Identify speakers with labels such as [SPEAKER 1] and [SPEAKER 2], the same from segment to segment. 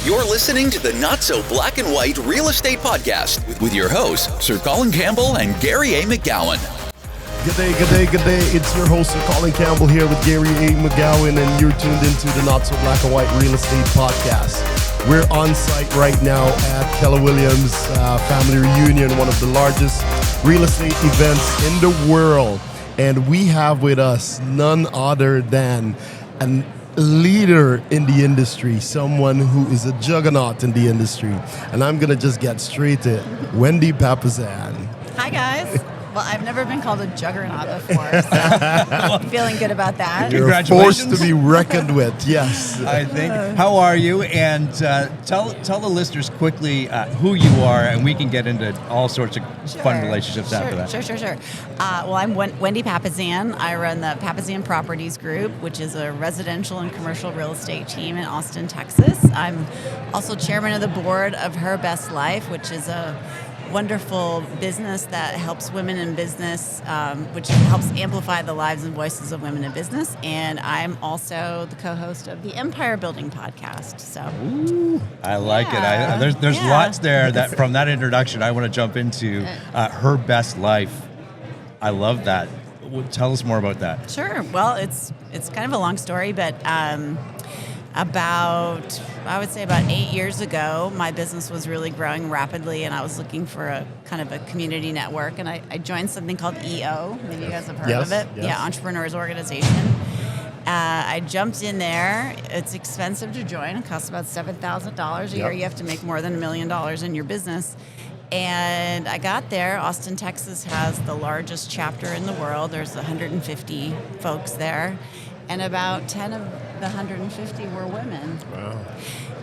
[SPEAKER 1] You're listening to the Not So Black and White Real Estate Podcast with your hosts, Sir Colin Campbell and Gary A. McGowan.
[SPEAKER 2] Good day, good day, good day. It's your host, Sir Colin Campbell, here with Gary A. McGowan, and you're tuned into the Not So Black and White Real Estate Podcast. We're on site right now at Keller Williams Family Reunion, one of the largest real estate events in the world. And we have with us none other than a leader in the industry, someone who is a juggernaut in the industry. And I'm going to just get straight to it. Wendy Papasan.
[SPEAKER 3] Hi, guys. Well, I've never been called a juggernaut before, so I'm feeling good about that.
[SPEAKER 2] You're forced to be reckoned with, yes.
[SPEAKER 4] I think. How are you? And tell the listeners quickly who you are, and we can get into all sorts of fun relationships after that.
[SPEAKER 3] Sure. Well, I'm Wendy Papasan. I run the Papasan Properties Group, which is a residential and commercial real estate team in Austin, Texas. I'm also chairman of the board of Her Best Life, which is a wonderful business that helps women in business, which helps amplify the lives and voices of women in business. And I'm also the co-host of the Empire Building podcast. So,
[SPEAKER 4] I like it. There's lots there that from that introduction I want to jump into. Her Best Life. I love that. Tell us more about that.
[SPEAKER 3] Sure. Well, it's kind of a long story, but about 8 years ago, my business was really growing rapidly, and I was looking for a kind of a community network, and I joined something called EO. Maybe you guys have heard of it.
[SPEAKER 2] Yes.
[SPEAKER 3] Yeah, Entrepreneurs Organization. I jumped in there. It's expensive to join. It costs about $7,000 a year. You have to make more than $1 million in your business. And I got there. Austin, Texas has the largest chapter in the world. There's 150 folks there. And about 10 of the 150 were women.
[SPEAKER 2] Wow.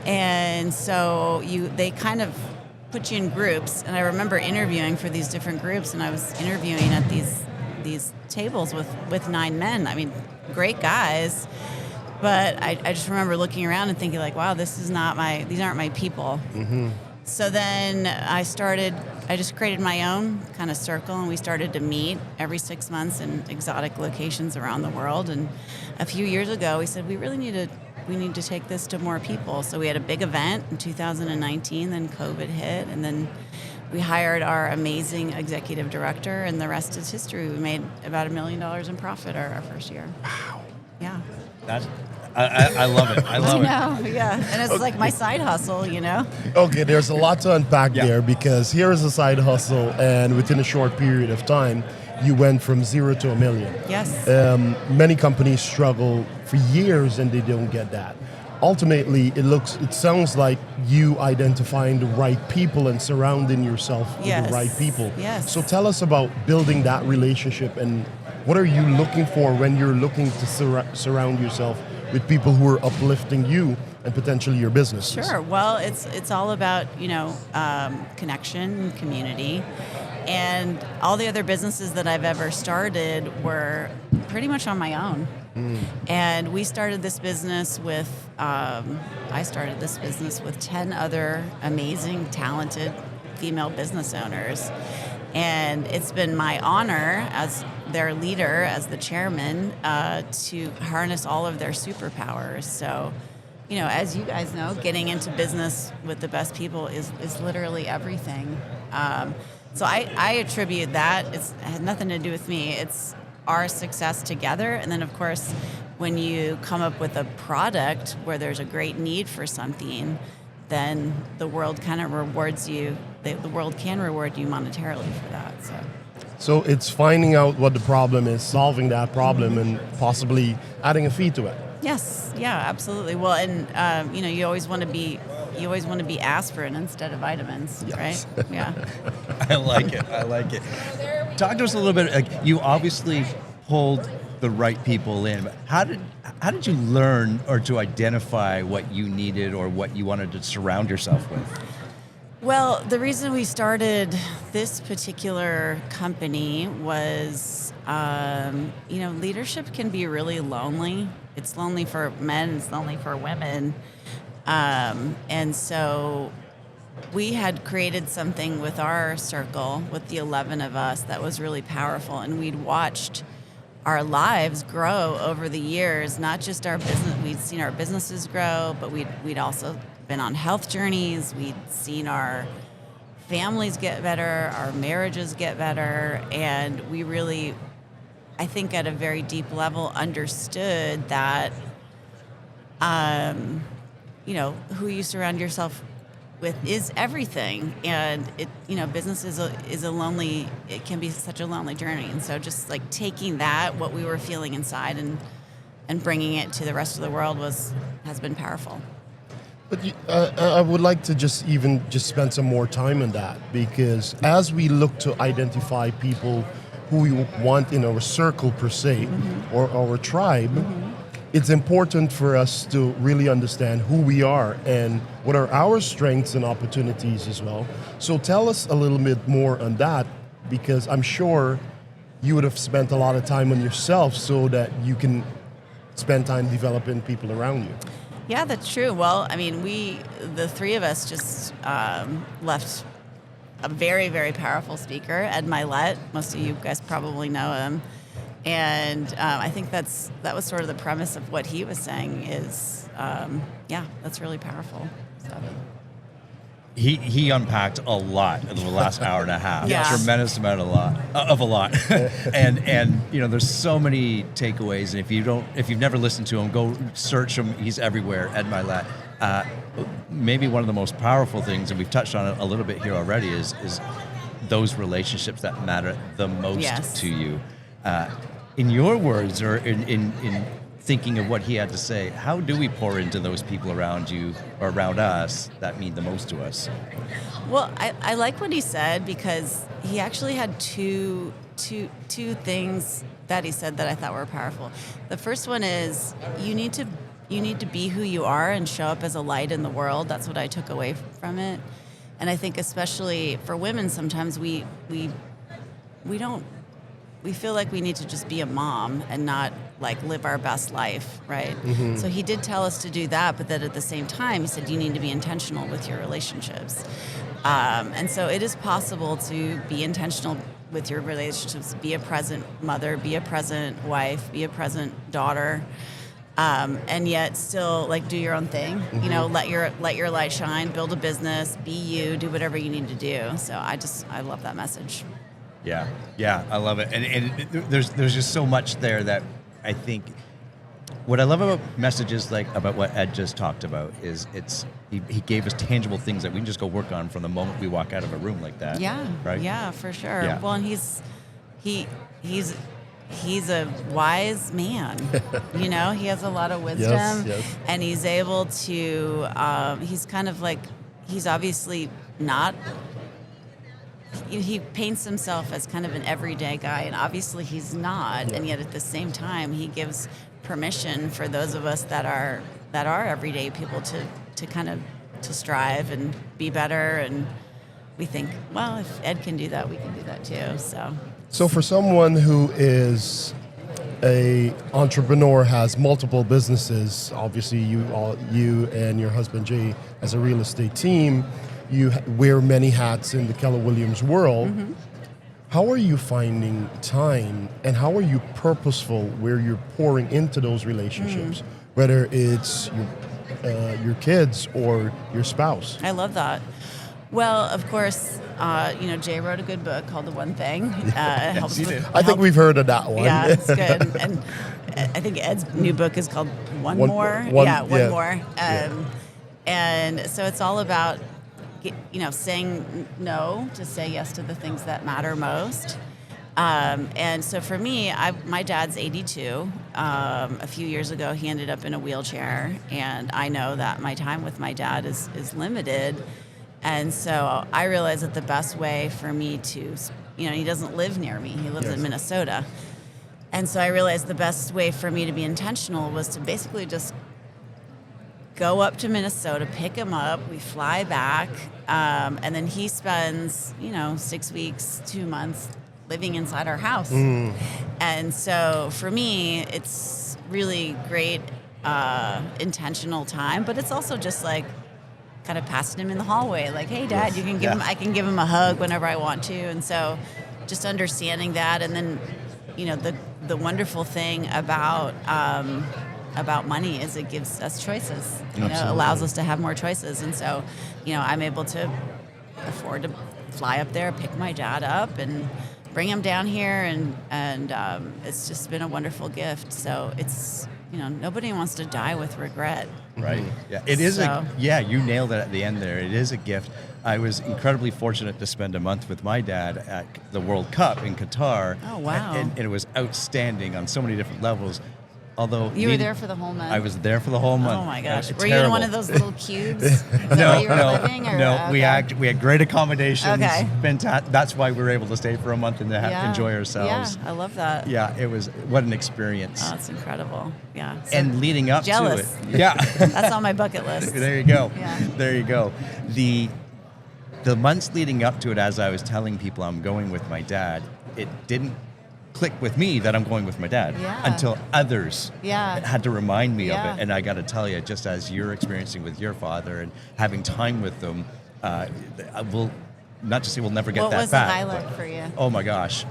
[SPEAKER 3] And so they kind of put you in groups. And I remember interviewing for these different groups, and I was interviewing at these tables with 9 men. I mean, great guys. But I just remember looking around and thinking like, wow, these aren't my people. Mm-hmm. So then I just created my own kind of circle, and we started to meet every 6 months in exotic locations around the world. And a few years ago, we said we need to take this to more people. So we had a big event in 2019, then COVID hit, and then we hired our amazing executive director, and the rest is history. We made about $1 million in profit our first year.
[SPEAKER 4] Wow.
[SPEAKER 3] Yeah.
[SPEAKER 4] I love it. I love it.
[SPEAKER 3] I know, yeah. And it's like my side hustle, you know?
[SPEAKER 2] Okay, there's a lot to unpack there, because here is a side hustle, and within a short period of time, you went from 0 to $1 million.
[SPEAKER 3] Yes.
[SPEAKER 2] Many companies struggle for years and they don't get that. Ultimately, it sounds like you identifying the right people and surrounding yourself with the right people.
[SPEAKER 3] Yes.
[SPEAKER 2] So tell us about building that relationship, and what are you looking for when you're looking to surround yourself with people who are uplifting you and potentially your business?
[SPEAKER 3] Sure. Well, it's all about, connection, community. And all the other businesses that I've ever started were pretty much on my own. And we started this business with, I started this business with 10 other amazing, talented female business owners. And it's been my honor as their leader, as the chairman, to harness all of their superpowers. So, as you guys know, getting into business with the best people is literally everything. So I attribute that. It had nothing to do with me. It's our success together. And then, of course, when you come up with a product where there's a great need for something, then the world kind of rewards you. The world can reward you monetarily for that.
[SPEAKER 2] So it's finding out what the problem is, solving that problem, and possibly adding a fee to it.
[SPEAKER 3] Yes, yeah, absolutely. Well, and you always want to be aspirin instead of vitamins,
[SPEAKER 2] yes.
[SPEAKER 3] Right? Yeah.
[SPEAKER 4] I like it. Talk to us a little bit. You obviously pulled the right people in. But how did you learn or to identify what you needed or what you wanted to surround yourself with?
[SPEAKER 3] Well, the reason we started this particular company was, leadership can be really lonely. It's lonely for men, it's lonely for women. And so we had created something with our circle, with the 11 of us, that was really powerful. And we'd watched our lives grow over the years, not just our business. We'd seen our businesses grow, but we'd also been on health journeys. We'd seen our families get better, our marriages get better, and we really, I think at a very deep level, understood that, who you surround yourself with is everything. And business is it can be such a lonely journey. And so just like taking that, what we were feeling inside and bringing it to the rest of the world has been powerful.
[SPEAKER 2] But I would like to just spend some more time on that, because as we look to identify people who we want in our circle per se, or our tribe, it's important for us to really understand who we are and what are our strengths and opportunities as well. So tell us a little bit more on that, because I'm sure you would have spent a lot of time on yourself so that you can spend time developing people around you.
[SPEAKER 3] Yeah, that's true. Well, I mean, the three of us just left a very, very powerful speaker, Ed Milet. Most of you guys probably know him. And I think that was sort of the premise of what he was saying is, that's really powerful. So.
[SPEAKER 4] He unpacked a lot in the last hour and a half.
[SPEAKER 3] Yeah.
[SPEAKER 4] A tremendous amount of a lot. and there's so many takeaways. And if you've never listened to him, go search him. He's everywhere. Ed Milet. Maybe one of the most powerful things, and we've touched on it a little bit here already, is those relationships that matter the most to you. In your words, or in thinking of what he had to say, how do we pour into those people around you or around us that mean the most to us?
[SPEAKER 3] Well, I like what he said, because he actually had two things that he said that I thought were powerful. The first one is you need to be who you are and show up as a light in the world. That's what I took away from it. And I think especially for women, sometimes we feel like we need to just be a mom and not like live our best life, right? So he did tell us to do that, but then at the same time, he said you need to be intentional with your relationships. And so it is possible to be intentional with your relationships, be a present mother, be a present wife, be a present daughter, and yet still like do your own thing. Let your light shine, build a business, be you, do whatever you need to do. So I love that message.
[SPEAKER 4] Yeah, I love it, and there's just so much there that I think. What I love about messages like about what Ed just talked about is he gave us tangible things that we can just go work on from the moment we walk out of a room like that.
[SPEAKER 3] Yeah,
[SPEAKER 4] right.
[SPEAKER 3] Yeah, for sure.
[SPEAKER 4] Yeah.
[SPEAKER 3] Well, and he's a wise man. He has a lot of wisdom,
[SPEAKER 2] yes.
[SPEAKER 3] And he's able to. He's kind of like he's obviously not. He paints himself as kind of an everyday guy, and obviously he's not.
[SPEAKER 2] Yeah.
[SPEAKER 3] And yet at the same time, he gives permission for those of us that are everyday people to kind of to strive and be better. And we think, well, if Ed can do that, we can do that too.
[SPEAKER 2] So for someone who is a entrepreneur, has multiple businesses, obviously you and your husband Jay as a real estate team, you wear many hats in the Keller Williams world. How are you finding time, and how are you purposeful where you're pouring into those relationships, whether it's your kids or your spouse?
[SPEAKER 3] I love that. Well, of course, Jay wrote a good book called The One Thing.
[SPEAKER 4] Yes, you did.
[SPEAKER 2] I think we've heard of that one.
[SPEAKER 3] Yeah, it's good. And I think Ed's new book is called One More.
[SPEAKER 2] One
[SPEAKER 3] More. And so it's all about saying no to say yes to the things that matter most. And so for me, my dad's 82. A few years ago, he ended up in a wheelchair, and I know that my time with my dad is limited. And so I realized that the best way for me to, he doesn't live near me. He lives in Minnesota. And so I realized the best way for me to be intentional was to basically just go up to Minnesota, pick him up, we fly back, and then he spends, 6 weeks, 2 months living inside our house. And so for me, it's really great intentional time, but it's also just like kind of passing him in the hallway, like, hey, Dad, you can give him, I can give him a hug whenever I want to. And so just understanding that, and then, the wonderful thing about money is it gives us choices. You know, it allows us to have more choices. And so, you know, I'm able to afford to fly up there, pick my dad up, and bring him down here, and it's just been a wonderful gift. So it's, you know, nobody wants to die with regret.
[SPEAKER 4] Right. Yeah. It is you nailed it at the end there. It is a gift. I was incredibly fortunate to spend a month with my dad at the World Cup in Qatar.
[SPEAKER 3] Oh, wow.
[SPEAKER 4] And it was outstanding on so many different levels. Although
[SPEAKER 3] you were there for the whole month.
[SPEAKER 4] I was there for the whole month.
[SPEAKER 3] Oh my gosh! Were
[SPEAKER 4] Terrible.
[SPEAKER 3] you in one of those little cubes? Is that where you were living? Or?
[SPEAKER 4] No.
[SPEAKER 3] Okay.
[SPEAKER 4] We had great accommodations.
[SPEAKER 3] Okay.
[SPEAKER 4] That's why we were able to stay for a month and enjoy ourselves.
[SPEAKER 3] Yeah, I love that.
[SPEAKER 4] Yeah, it was what an experience.
[SPEAKER 3] Oh, it's incredible. Yeah. So
[SPEAKER 4] and leading up
[SPEAKER 3] jealous.
[SPEAKER 4] to it, yeah,
[SPEAKER 3] that's on my bucket list.
[SPEAKER 4] There you go.
[SPEAKER 3] Yeah.
[SPEAKER 4] There you go. The months leading up to it, as I was telling people I'm going with my dad, it didn't click with me that I'm going with my dad until others had to remind me of it. And I got to tell you, just as you're experiencing with your father and having time with them, we'll not to say we'll never get that back.
[SPEAKER 3] What was the highlight for you?
[SPEAKER 4] Oh my gosh.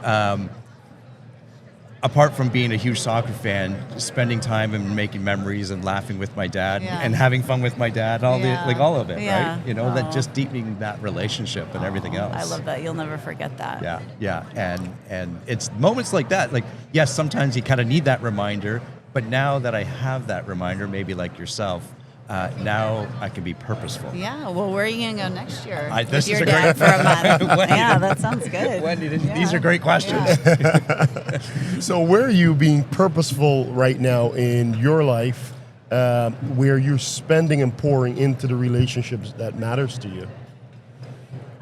[SPEAKER 4] Apart from being a huge soccer fan, spending time and making memories and laughing with my dad and having fun with my dad, all of it, right? You know, that just deepening that relationship and everything else.
[SPEAKER 3] I love that. You'll never forget that.
[SPEAKER 4] Yeah. And it's moments like that. Like, yes, sometimes you kind of need that reminder, but now that I have that reminder, maybe like yourself, now I can be purposeful.
[SPEAKER 3] Yeah. Well, where are you going to go next year?
[SPEAKER 4] This
[SPEAKER 3] with your
[SPEAKER 4] is a
[SPEAKER 3] dad
[SPEAKER 4] great
[SPEAKER 3] for a month.
[SPEAKER 4] Wendy,
[SPEAKER 3] yeah, that sounds good.
[SPEAKER 4] Wendy, these are great questions.
[SPEAKER 3] Yeah.
[SPEAKER 2] So where are you being purposeful right now in your life, where you're spending and pouring into the relationships that matters to you?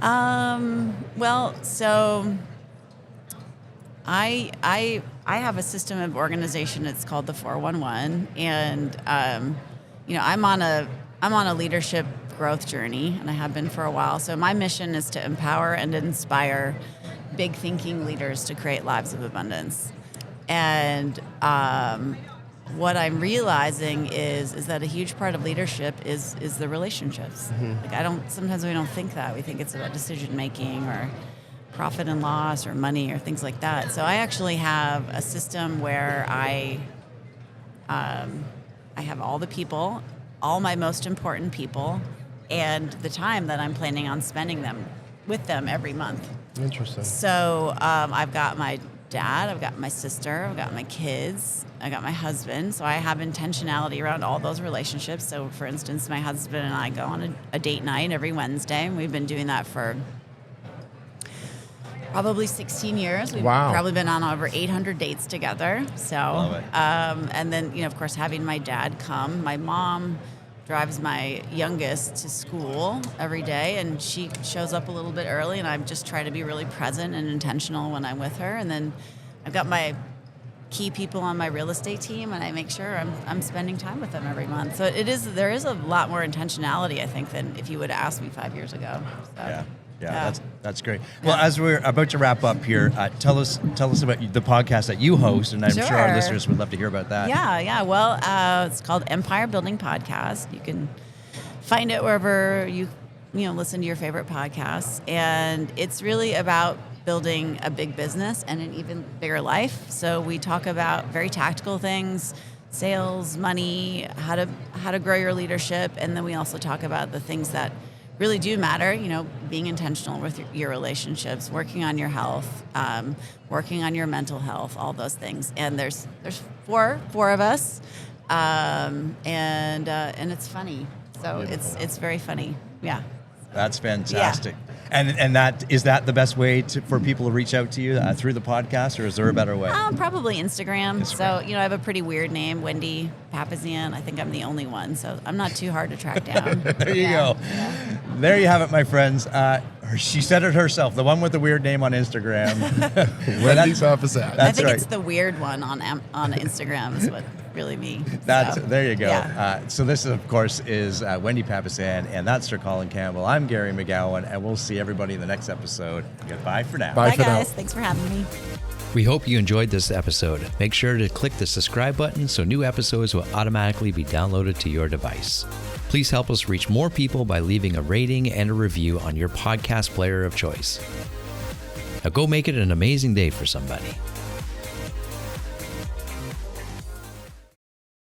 [SPEAKER 3] Well, so I have a system of organization. It's called the 411, and you know, I'm on a leadership growth journey, and I have been for a while. So my mission is to empower and inspire big thinking leaders to create lives of abundance. And what I'm realizing is that a huge part of leadership is the relationships. Like sometimes we don't think that. We think it's about decision making or profit and loss or money or things like that. So I actually have a system where I have all the people, all my most important people, and the time that I'm planning on spending with them every month.
[SPEAKER 2] Interesting.
[SPEAKER 3] So I've got my dad, I've got my sister, I've got my kids, I got my husband. So I have intentionality around all those relationships. So for instance, my husband and I go on a date night every Wednesday, and we've been doing that for probably 16 years. We've probably been on over 800 dates together. So,
[SPEAKER 4] love it.
[SPEAKER 3] And then, you know, of course, having my dad come. My mom drives my youngest to school every day, and she shows up a little bit early, and I just try to be really present and intentional when I'm with her. And then I've got my key people on my real estate team, and I make sure I'm spending time with them every month. So there is a lot more intentionality, I think, than if you would have asked me 5 years ago. So.
[SPEAKER 4] Yeah, that's great. Well, as we're about to wrap up here, tell us about the podcast that you host, and I'm sure our listeners would love to hear about that.
[SPEAKER 3] Yeah. Well, it's called Empire Building Podcast. You can find it wherever you listen to your favorite podcasts, and it's really about building a big business and an even bigger life. So we talk about very tactical things, sales, money, how to grow your leadership, and then we also talk about the things that really do matter, you know, being intentional with your relationships, working on your health, working on your mental health, all those things. And there's four of us, and it's funny. So it's very funny. Yeah.
[SPEAKER 4] That's fantastic. Yeah. And is that the best way for people to reach out to you through the podcast, or is there a better way?
[SPEAKER 3] Probably Instagram. So, you know, I have a pretty weird name, Wendy Papasan. I think I'm the only one, so I'm not too hard to track down.
[SPEAKER 4] There you go. Yeah. There you have it, my friends. She said it herself, the one with the weird name on Instagram.
[SPEAKER 2] Wendy Papasan.
[SPEAKER 3] I think it's the weird one on Instagram is what really me.
[SPEAKER 4] There you go.
[SPEAKER 3] Yeah.
[SPEAKER 4] So this, of course, is Wendy Papasan, and that's Sir Colin Campbell. I'm Gary McGowan, and we'll see everybody in the next episode. Goodbye for now.
[SPEAKER 3] Bye guys. Thanks for having me.
[SPEAKER 5] We hope you enjoyed this episode. Make sure to click the subscribe button so new episodes will automatically be downloaded to your device. Please help us reach more people by leaving a rating and a review on your podcast player of choice. Now go make it an amazing day for somebody.